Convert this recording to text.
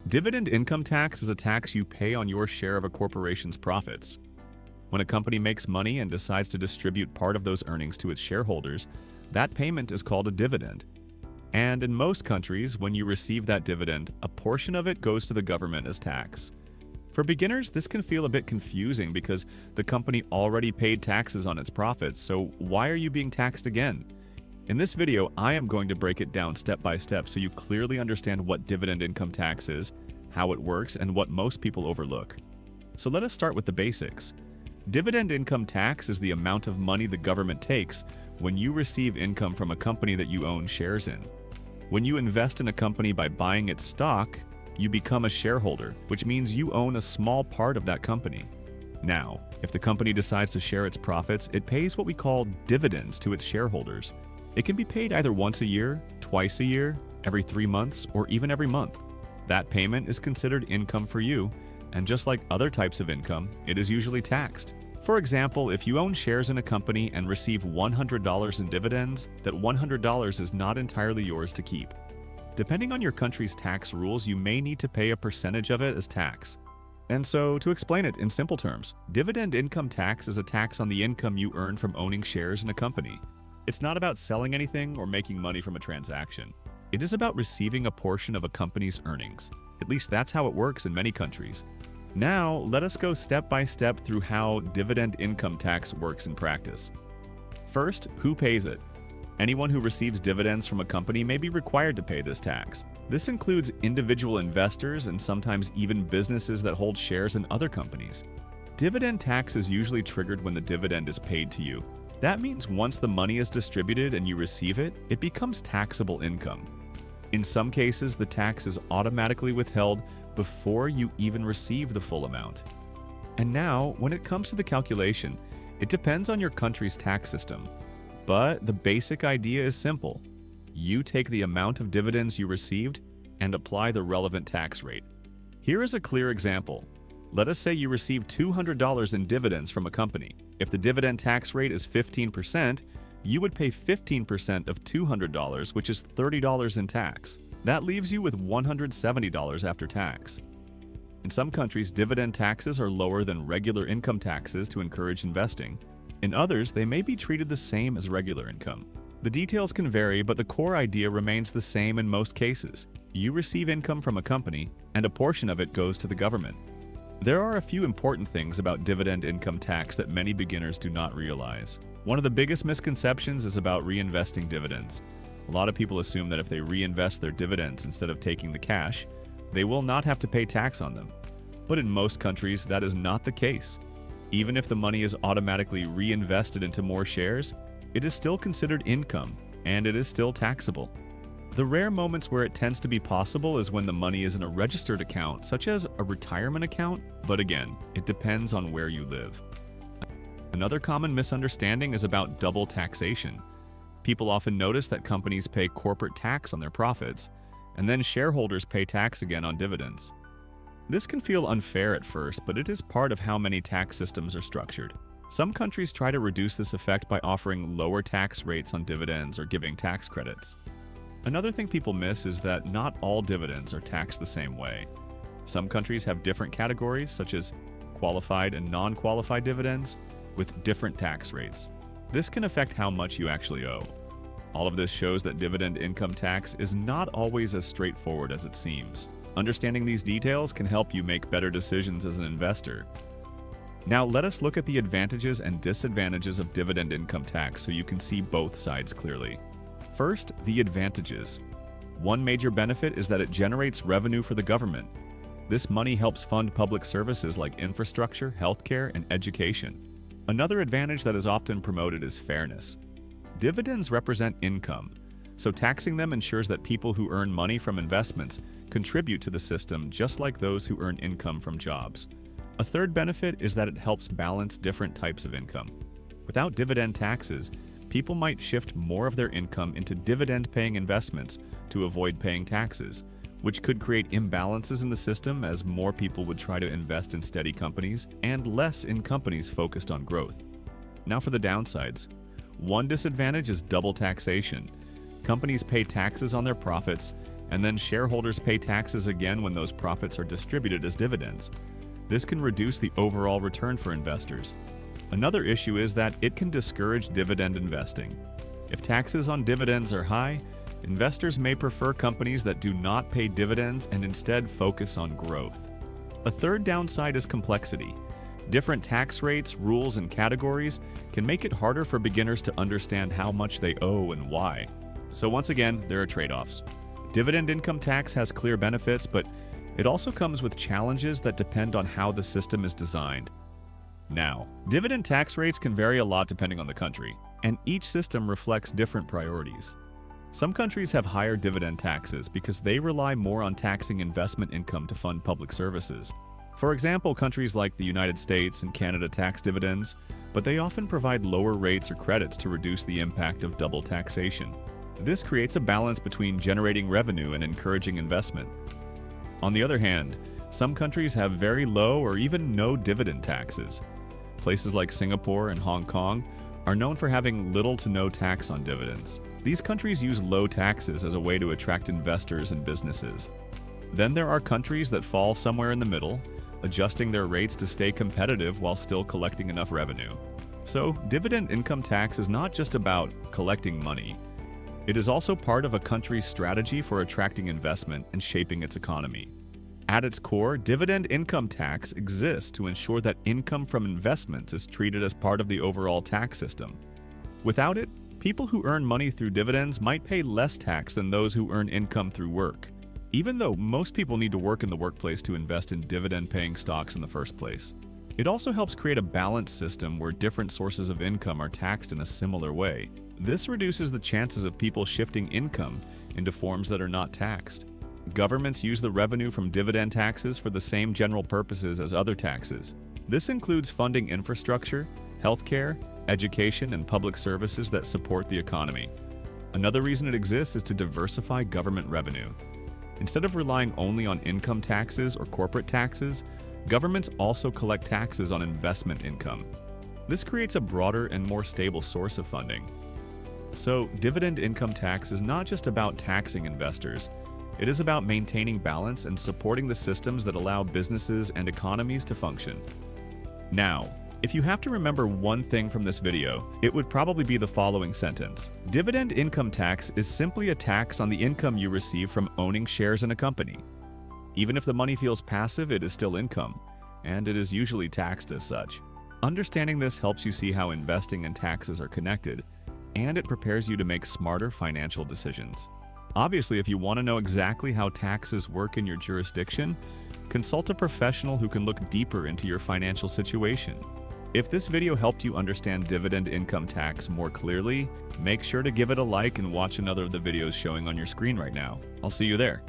Dividend income tax is a tax you pay on your share of a corporation's profits. When a company makes money and decides to distribute part of those earnings to its shareholders, that payment is called a dividend. And in most countries, when you receive that dividend, a portion of it goes to the government as tax. For beginners, this can feel a bit confusing because the company already paid taxes on its profits, so why are you being taxed again? In this video, I am going to break it down step by step so you clearly understand what dividend income tax is, how it works, and what most people overlook. So let us start with the basics. Dividend income tax is the amount of money the government takes when you receive income from a company that you own shares in. When you invest in a company by buying its stock, you become a shareholder, which means you own a small part of that company. Now, if the company decides to share its profits, it pays what we call dividends to its shareholders. It can be paid either once a year, twice a year, every 3 months, or even every month. That payment is considered income for you, and just like other types of income, it is usually taxed. For example, if you own shares in a company and receive $100 in dividends, that $100 is not entirely yours to keep. Depending on your country's tax rules, you may need to pay a percentage of it as tax. And so, to explain it in simple terms, dividend income tax is a tax on the income you earn from owning shares in a company. It's not about selling anything or making money from a transaction. It is about receiving a portion of a company's earnings. At least that's how it works in many countries. Now, let us go step by step through how dividend income tax works in practice. First, who pays it? Anyone who receives dividends from a company may be required to pay this tax. This includes individual investors and sometimes even businesses that hold shares in other companies. Dividend tax is usually triggered when the dividend is paid to you. That means once the money is distributed and you receive it, it becomes taxable income. In some cases, the tax is automatically withheld before you even receive the full amount. And now, when it comes to the calculation, it depends on your country's tax system. But the basic idea is simple. You take the amount of dividends you received and apply the relevant tax rate. Here is a clear example. Let us say you receive $200 in dividends from a company. If the dividend tax rate is 15%, you would pay 15% of $200, which is $30 in tax. That leaves you with $170 after tax. In some countries, dividend taxes are lower than regular income taxes to encourage investing. In others, they may be treated the same as regular income. The details can vary, but the core idea remains the same in most cases. You receive income from a company, and a portion of it goes to the government. There are a few important things about dividend income tax that many beginners do not realize. One of the biggest misconceptions is about reinvesting dividends. A lot of people assume that if they reinvest their dividends instead of taking the cash, they will not have to pay tax on them. But in most countries, that is not the case. Even if the money is automatically reinvested into more shares, it is still considered income, and it is still taxable. The rare moments where it tends to be possible is when the money is in a registered account, such as a retirement account, but again, it depends on where you live. Another common misunderstanding is about double taxation. People often notice that companies pay corporate tax on their profits, and then shareholders pay tax again on dividends. This can feel unfair at first, but it is part of how many tax systems are structured. Some countries try to reduce this effect by offering lower tax rates on dividends or giving tax credits. Another thing people miss is that not all dividends are taxed the same way. Some countries have different categories, such as qualified and non-qualified dividends, with different tax rates. This can affect how much you actually owe. All of this shows that dividend income tax is not always as straightforward as it seems. Understanding these details can help you make better decisions as an investor. Now let us look at the advantages and disadvantages of dividend income tax so you can see both sides clearly. First, the advantages. One major benefit is that it generates revenue for the government. This money helps fund public services like infrastructure, healthcare, and education. Another advantage that is often promoted is fairness. Dividends represent income, so taxing them ensures that people who earn money from investments contribute to the system just like those who earn income from jobs. A third benefit is that it helps balance different types of income. Without dividend taxes, people might shift more of their income into dividend-paying investments to avoid paying taxes, which could create imbalances in the system as more people would try to invest in steady companies and less in companies focused on growth. Now for the downsides. One disadvantage is double taxation. Companies pay taxes on their profits, and then shareholders pay taxes again when those profits are distributed as dividends. This can reduce the overall return for investors. Another issue is that it can discourage dividend investing. If taxes on dividends are high, investors may prefer companies that do not pay dividends and instead focus on growth. A third downside is complexity. Different tax rates, rules, and categories can make it harder for beginners to understand how much they owe and why. So once again, there are trade-offs. Dividend income tax has clear benefits, but it also comes with challenges that depend on how the system is designed. Now, dividend tax rates can vary a lot depending on the country, and each system reflects different priorities. Some countries have higher dividend taxes because they rely more on taxing investment income to fund public services. For example, countries like the United States and Canada tax dividends, but they often provide lower rates or credits to reduce the impact of double taxation. This creates a balance between generating revenue and encouraging investment. On the other hand, some countries have very low or even no dividend taxes. Places like Singapore and Hong Kong are known for having little to no tax on dividends. These countries use low taxes as a way to attract investors and businesses. Then there are countries that fall somewhere in the middle, adjusting their rates to stay competitive while still collecting enough revenue. So, dividend income tax is not just about collecting money. It is also part of a country's strategy for attracting investment and shaping its economy. At its core, dividend income tax exists to ensure that income from investments is treated as part of the overall tax system. Without it, people who earn money through dividends might pay less tax than those who earn income through work, even though most people need to work in the workplace to invest in dividend-paying stocks in the first place. It also helps create a balanced system where different sources of income are taxed in a similar way. This reduces the chances of people shifting income into forms that are not taxed. Governments use the revenue from dividend taxes for the same general purposes as other taxes. This includes funding infrastructure, healthcare, education, and public services that support the economy. Another reason it exists is to diversify government revenue. Instead of relying only on income taxes or corporate taxes, governments also collect taxes on investment income. This creates a broader and more stable source of funding. So, dividend income tax is not just about taxing investors. It is about maintaining balance and supporting the systems that allow businesses and economies to function. Now, if you have to remember one thing from this video, it would probably be the following sentence. Dividend income tax is simply a tax on the income you receive from owning shares in a company. Even if the money feels passive, it is still income, and it is usually taxed as such. Understanding this helps you see how investing and taxes are connected, and it prepares you to make smarter financial decisions. Obviously, if you want to know exactly how taxes work in your jurisdiction, consult a professional who can look deeper into your financial situation. If this video helped you understand dividend income tax more clearly, make sure to give it a like and watch another of the videos showing on your screen right now. I'll see you there.